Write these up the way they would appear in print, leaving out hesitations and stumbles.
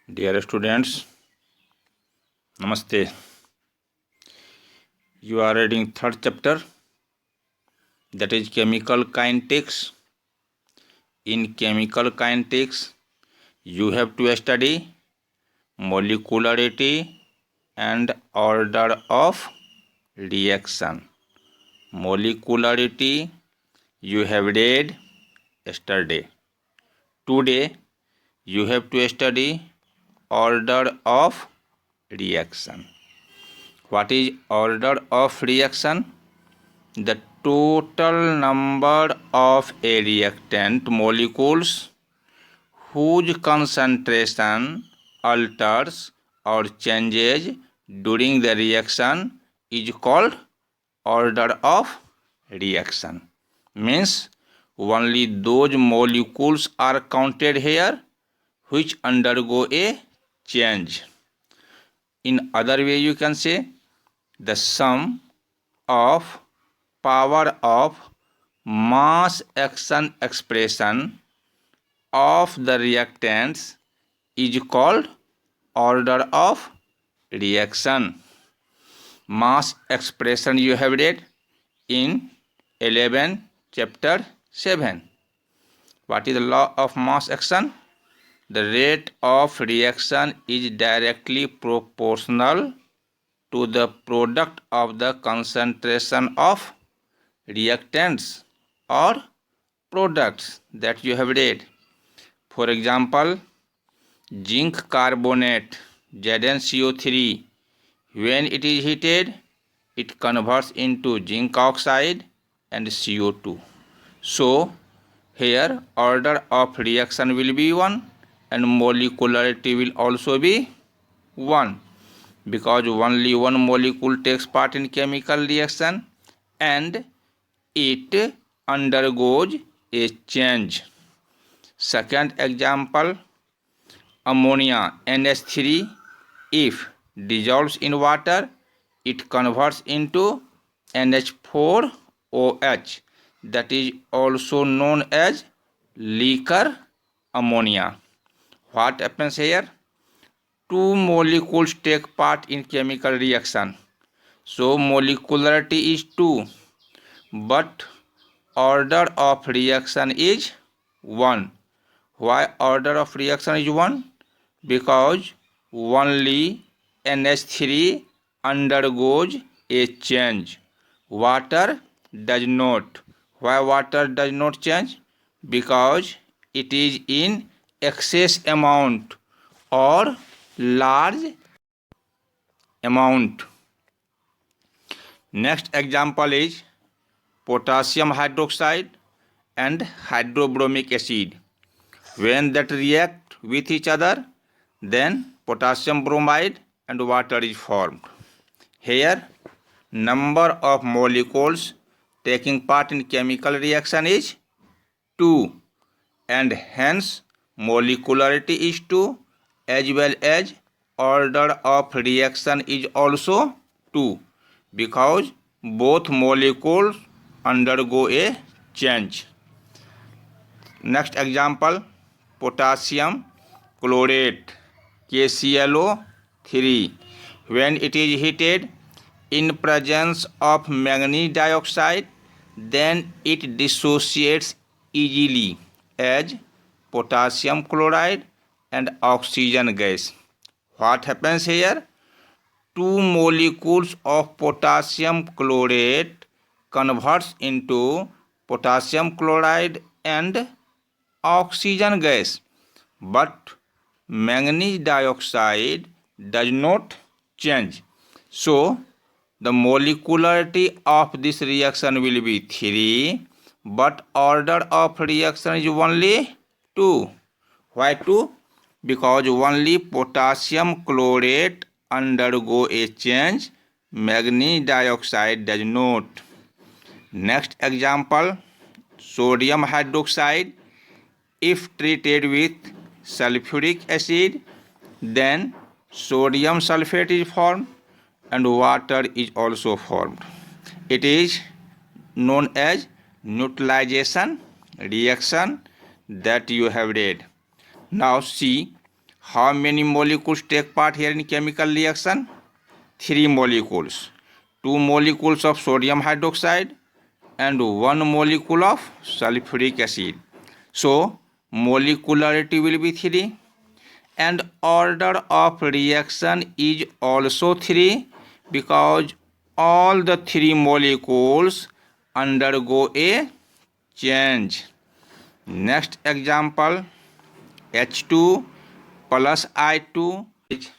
Dear students, Namaste. You are reading third chapter, that is chemical kinetics. In chemical kinetics, you have to study molecularity and order of reaction. Molecularity you have read yesterday. Today you have to study order of reaction. What is order of reaction? The total number of a reactant molecules whose concentration alters or changes during the reaction is called order of reaction. Means only those molecules are counted here which undergo a change. In other way you can say the sum of power of mass action expression of the reactants is called order of reaction. Mass expression you have read in 11 chapter 7. What is the law of mass action? The rate of reaction is directly proportional to the product of the concentration of reactants or products that you have read. For example, zinc carbonate ZnCO3, when it is heated, it converts into zinc oxide and CO2. So here order of reaction will be 1 and molecularity will also be 1, because only one molecule takes part in chemical reaction and it undergoes a change. Second example, ammonia NH3, if dissolves in water, it converts into NH4OH, that is also known as liquor ammonia. What happens here? Two molecules take part in chemical reaction. So molecularity is 2, but order of reaction is 1. Why order of reaction is 1? Because only NH3 undergoes a change. Water does not. Why water does not change? Because it is in excess amount or large amount. Next example is potassium hydroxide and hydrobromic acid. When that react with each other, then potassium bromide and water is formed. Here number of molecules taking part in chemical reaction is 2 and hence molecularity is 2 as well as order of reaction is also 2, because both molecules undergo a change. Next example, potassium chlorate KClO3, when it is heated in presence of manganese dioxide, then it dissociates easily as potassium chloride and oxygen gas. What happens here? Two molecules of potassium chlorate converts into potassium chloride and oxygen gas, but manganese dioxide does not change. So the molecularity of this reaction will be 3, but order of reaction is only 2. Why 2? Because only potassium chlorate undergo a change, manganese dioxide does not. Next example, sodium hydroxide, if treated with sulfuric acid, then sodium sulfate is formed and water is also formed. It is known as neutralization reaction that you have read. Now see How many molecules take part here in chemical reaction? 3 molecules. 2 molecules of sodium hydroxide and 1 molecule of sulfuric acid. So molecularity will be 3 and order of reaction is also 3 because all the 3 molecules undergo a change. Next example, H2 plus I2 is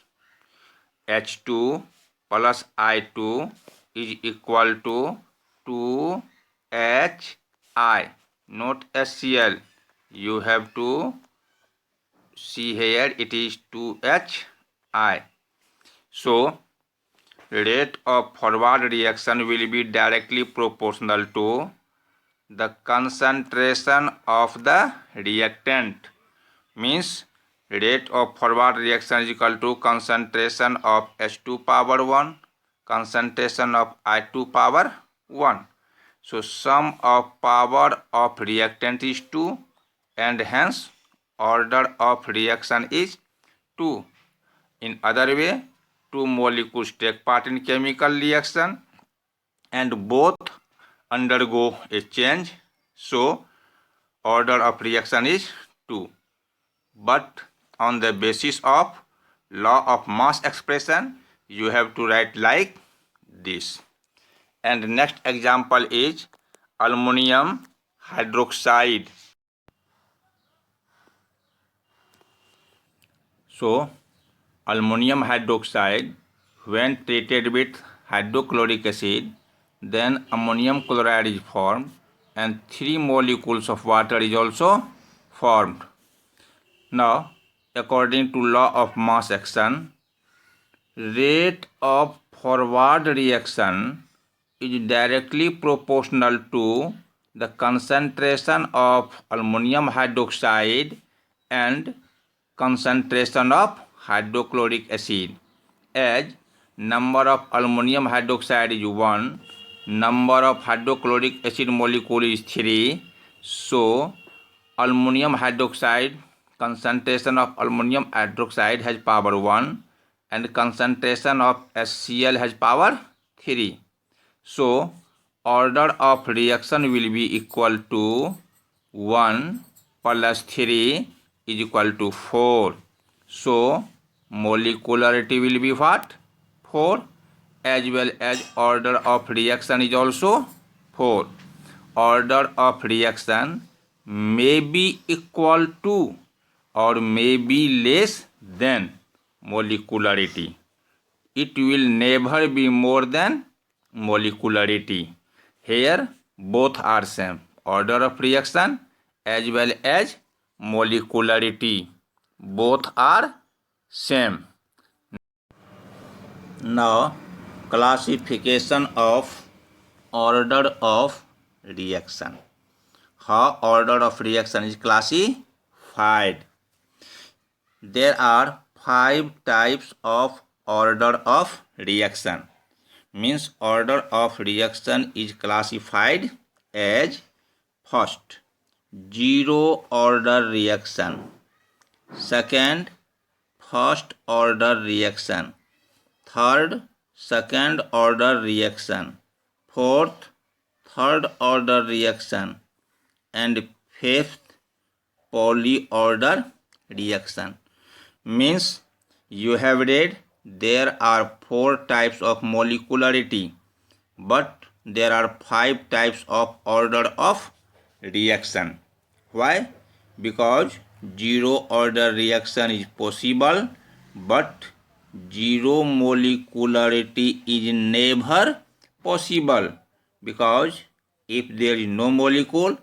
H2 plus I2 is equal to 2HI, not HCl. You have to see here it is 2HI. So rate of forward reaction will be directly proportional to the concentration of the reactant. Means rate of forward reaction is equal to concentration of H2 power 1, concentration of I2 power 1. So sum of power of reactant is 2 and hence order of reaction is 2. In other way, 2 molecules take part in chemical reaction and both undergo a change. So order of reaction is 2. But on the basis of law of mass expression, you have to write like this. And next example is aluminum hydroxide. So aluminum hydroxide, when treated with hydrochloric acid, then ammonium chloride is formed and 3 molecules of water is also formed. Now, according to law of mass action, rate of forward reaction is directly proportional to the concentration of aluminum hydroxide and concentration of hydrochloric acid. As number of aluminum hydroxide is 1, number of hydrochloric acid molecule is 3, so aluminum hydroxide, concentration of aluminum hydroxide has power 1 and concentration of HCl has power 3. So order of reaction will be equal to 1 plus 3 is equal to 4. So molecularity will be what? 4, as well as order of reaction is also 4. Order of reaction may be equal to or may be less than molecularity. It will never be more than molecularity. Here both are same. Order of reaction as well as molecularity. Both are same. Now classification of order of reaction. How order of reaction is classified? There are 5 types of order of reaction. Means order of reaction is classified as first, zero order reaction. Second, first order reaction. Third, second order reaction. Fourth, third order reaction. And fifth, poly-order reaction. Means you have read there are 4 types of molecularity, but there are 5 types of order of reaction. Why? Because zero order reaction is possible, but zero molecularity is never possible, because if there is no molecule,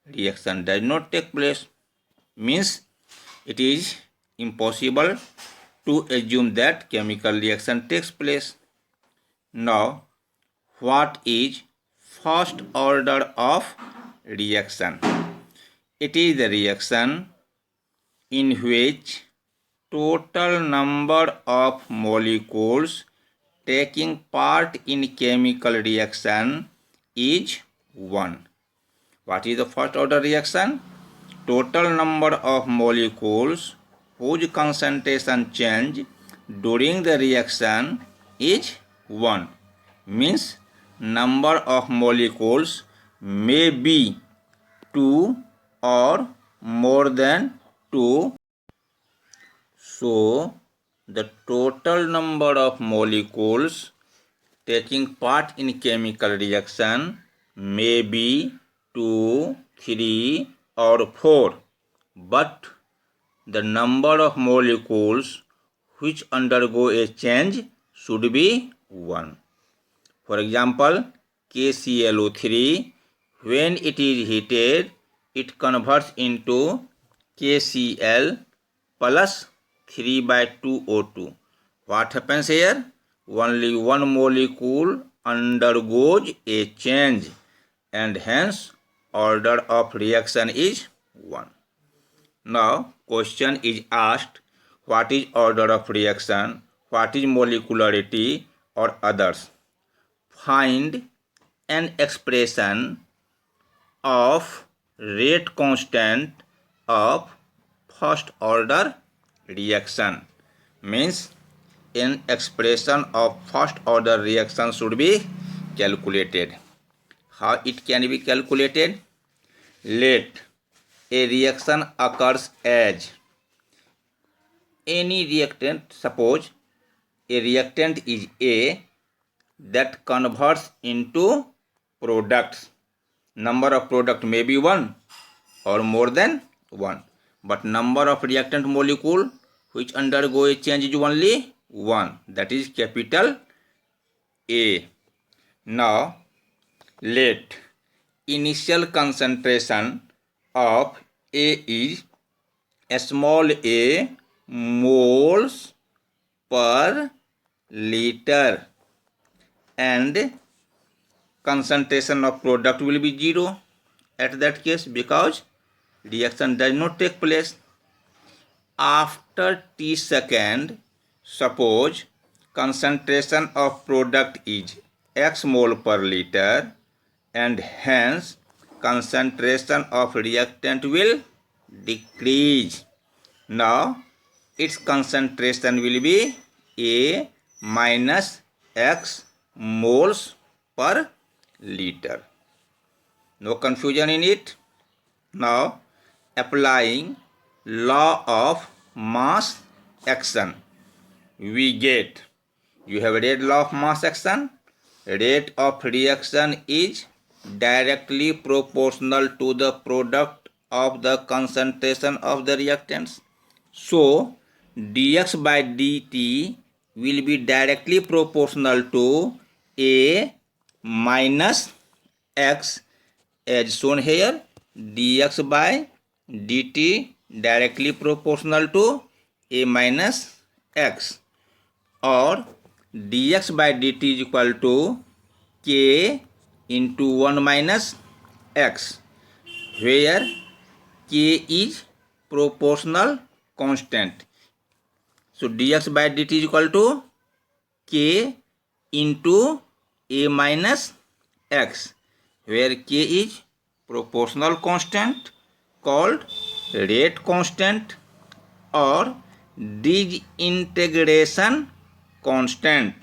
reaction does not take place. Means it is impossible to assume that chemical reaction takes place. Now, what is first order of reaction? It is the reaction in which total number of molecules taking part in chemical reaction is 1. What is the first order reaction? Total number of molecules whose concentration change during the reaction is 1. Means number of molecules may be 2 or more than 2. So the total number of molecules taking part in chemical reaction may be 2, 3 or 4, but the number of molecules which undergo a change should be 1. For example, KClO3, when it is heated, it converts into KCl plus 3/2O2. What happens here? Only one molecule undergoes a change, and hence order of reaction is 1. Now question is asked, what is order of reaction, what is molecularity or others. Find an expression of rate constant of first order reaction. Means an expression of first order reaction should be calculated. How it can be calculated? Let a reaction occurs as any reactant. Suppose a reactant is A that converts into products. Number of product may be 1 or more than 1, but number of reactant molecule which undergo a change is only 1, that is capital A. Now let initial concentration of A is small a moles per liter, and concentration of product will be 0 at that case, because reaction does not take place. After t second, suppose concentration of product is x mole per liter, and hence concentration of reactant will decrease. Now its concentration will be A minus x moles per liter. No confusion in it. Now applying law of mass action, we get, you have read law of mass action, rate of reaction is directly proportional to the product of the concentration of the reactants. So dx by dt will be directly proportional to A minus x, as shown here. Dx by dt directly proportional to A minus x, or dx by dt is equal to k into 1 minus x, where k is proportional constant. So dx by dt is equal to k into A minus x, where k is proportional constant called rate constant or disintegration constant,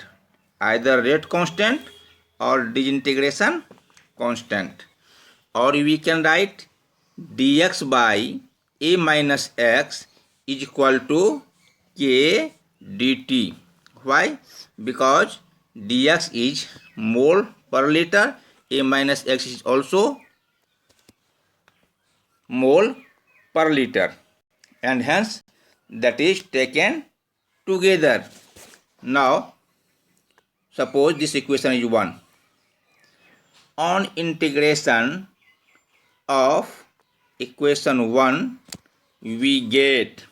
either rate constant or disintegration constant. Or we can write dx by A minus x is equal to k dt. Why? Because dx is mole per liter, A minus x is also mole per liter, and hence that is taken together. Now suppose this equation is 1. On integration of equation 1, we get,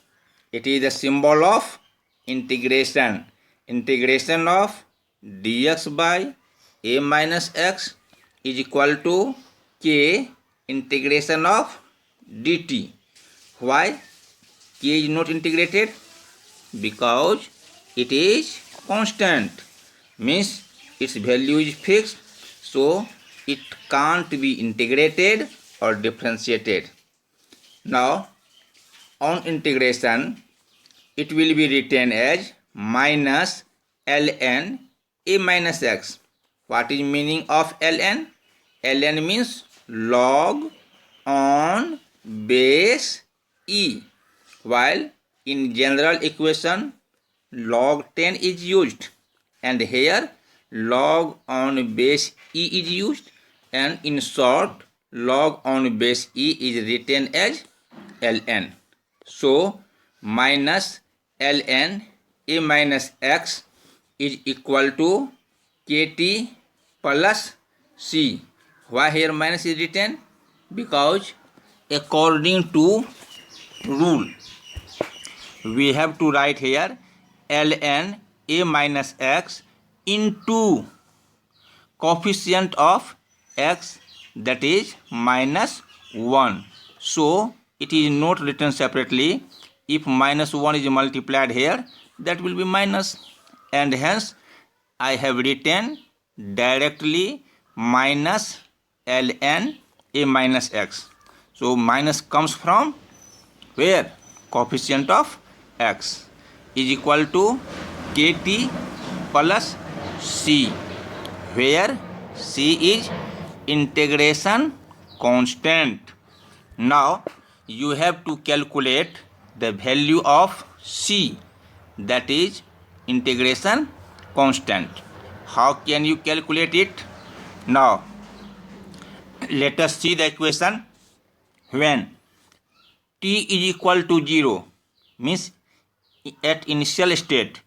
it is the symbol of integration, integration of dx by A minus x is equal to k integration of dt. Why k is not integrated? Because it is constant, means its value is fixed, so it can't be integrated or differentiated. Now on integration, it will be written as minus ln a minus x. What is meaning of ln? ln means log on base e, while in general equation log 10 is used, and here log on base e is used, and in short log on base e is written as ln. So minus ln a minus x is equal to kt plus c. Why here minus is written? Because according to rule we have to write here ln a minus x into coefficient of x, that is minus 1. So it is not written separately. If minus 1 is multiplied here, that will be minus, and hence I have written directly minus ln a minus x. So minus comes from where? Coefficient of x is equal to kt plus c, where c is integration constant. Now you have to calculate the value of c, that is integration constant. How can you calculate it? Now let us see the equation. When t is equal to 0, means at initial state,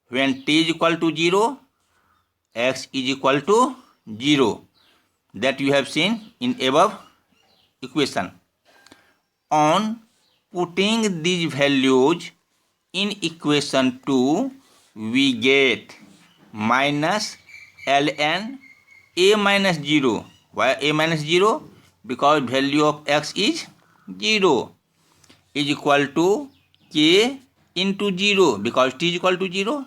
when t is equal to 0, x is equal to 0, that you have seen in above equation. On putting these values in equation 2, we get minus ln a minus 0. Why a minus 0? Because value of x is 0, is equal to k into 0, because t is equal to 0,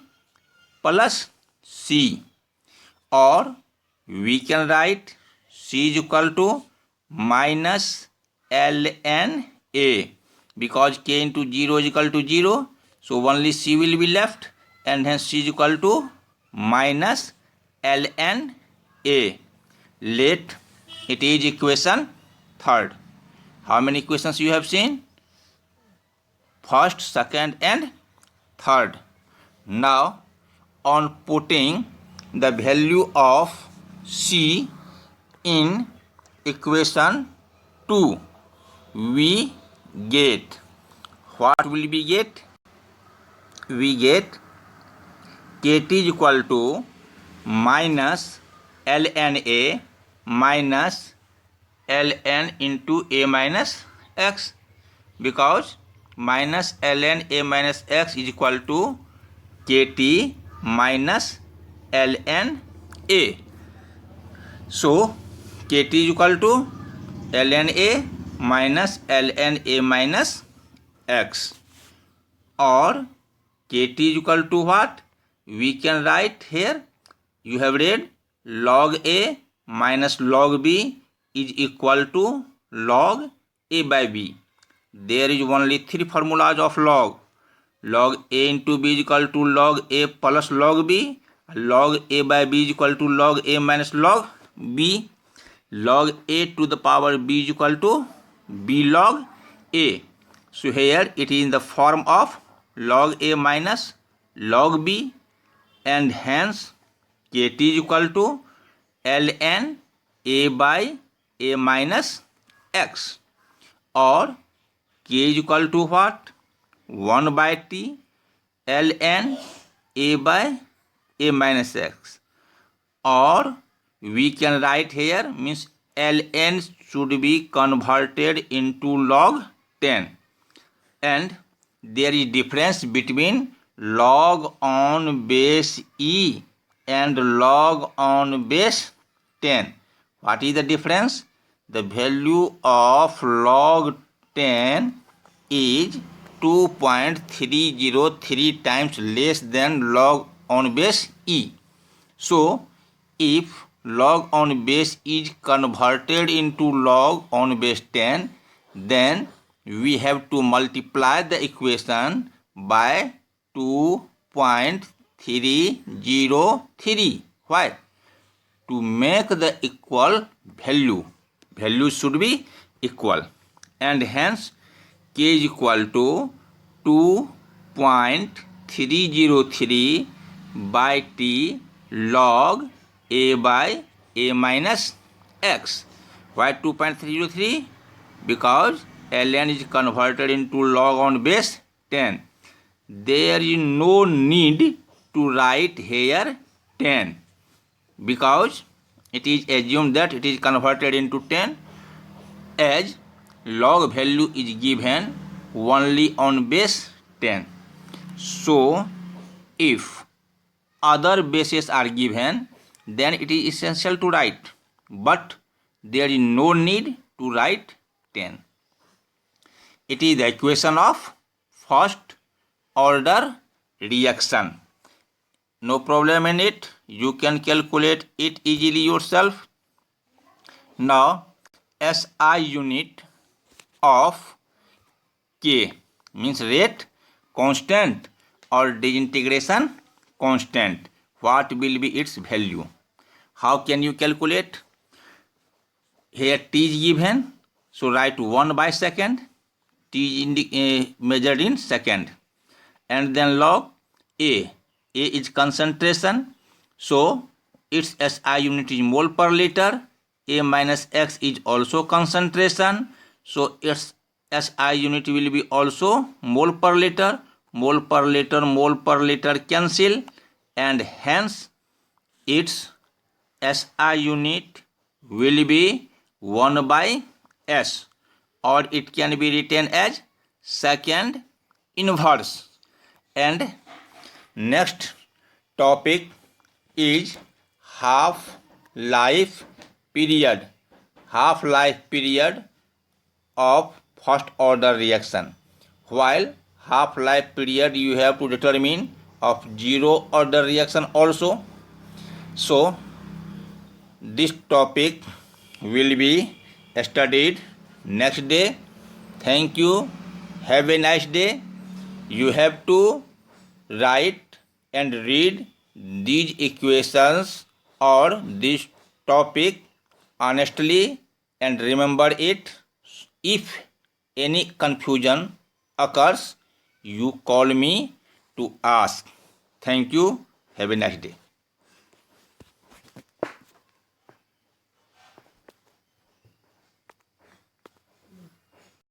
plus c, or we can write c is equal to minus ln a, because k into 0 is equal to 0, so only c will be left, and hence c is equal to minus ln a. Let it is equation 3rd. How many equations you have seen? 1st, 2nd and 3rd. Now on putting the value of c in equation 2, we get, what will we get? We get kt is equal to minus ln a minus ln into a minus x, because minus ln a minus x is equal to kt minus ln a. So kt is equal to ln a minus ln a minus x, or kt is equal to what? We can write here, you have read, log a minus log b is equal to log a by b. There is only 3 formulas of log. Log a into b is equal to log a plus log b. Log a by b is equal to log a minus log b. Log a to the power b is equal to b log a. So here it is in the form of log a minus log b, and hence kt is equal to ln a by a minus x, or k is equal to what? 1 by t ln a by a minus x, or we can write here, means ln should be converted into log 10, and there is difference between log on base e and log on base 10. What is the difference? The value of log 10 is 2.303 times less than log on base e. So if log on base is converted into log on base 10, then we have to multiply the equation by 2.303. Why? To make the equal value should be equal, and hence k is equal to 2.303 by t log a by a minus x. Why 2.303? Because ln is converted into log on base 10. There is no need to write here 10, because it is assumed that it is converted into 10, as log value is given only on base 10. So if other bases are given, then it is essential to write, but there is no need to write 10. It is the equation of first order reaction. No problem in it. You can calculate it easily yourself. Now, SI unit of K means rate constant or disintegration constant. What will be its value? How can you calculate? Here T is given, so write 1 by second. T is measured in second, and then log A. A is concentration, so its SI unit is mole per liter. A minus X is also concentration, so its SI unit will be also mole per liter. Mole per liter cancel, and hence its SI unit will be 1 by S, or it can be written as second inverse. And next topic is half-life period. Half-life period of first order reaction. While half-life period you have to determine of zero order reaction also. So this topic will be studied next day. Thank you. Have a nice day. You have to write and read these equations or this topic honestly and remember it. If any confusion occurs, you call me to ask. Thank you. Have a nice day.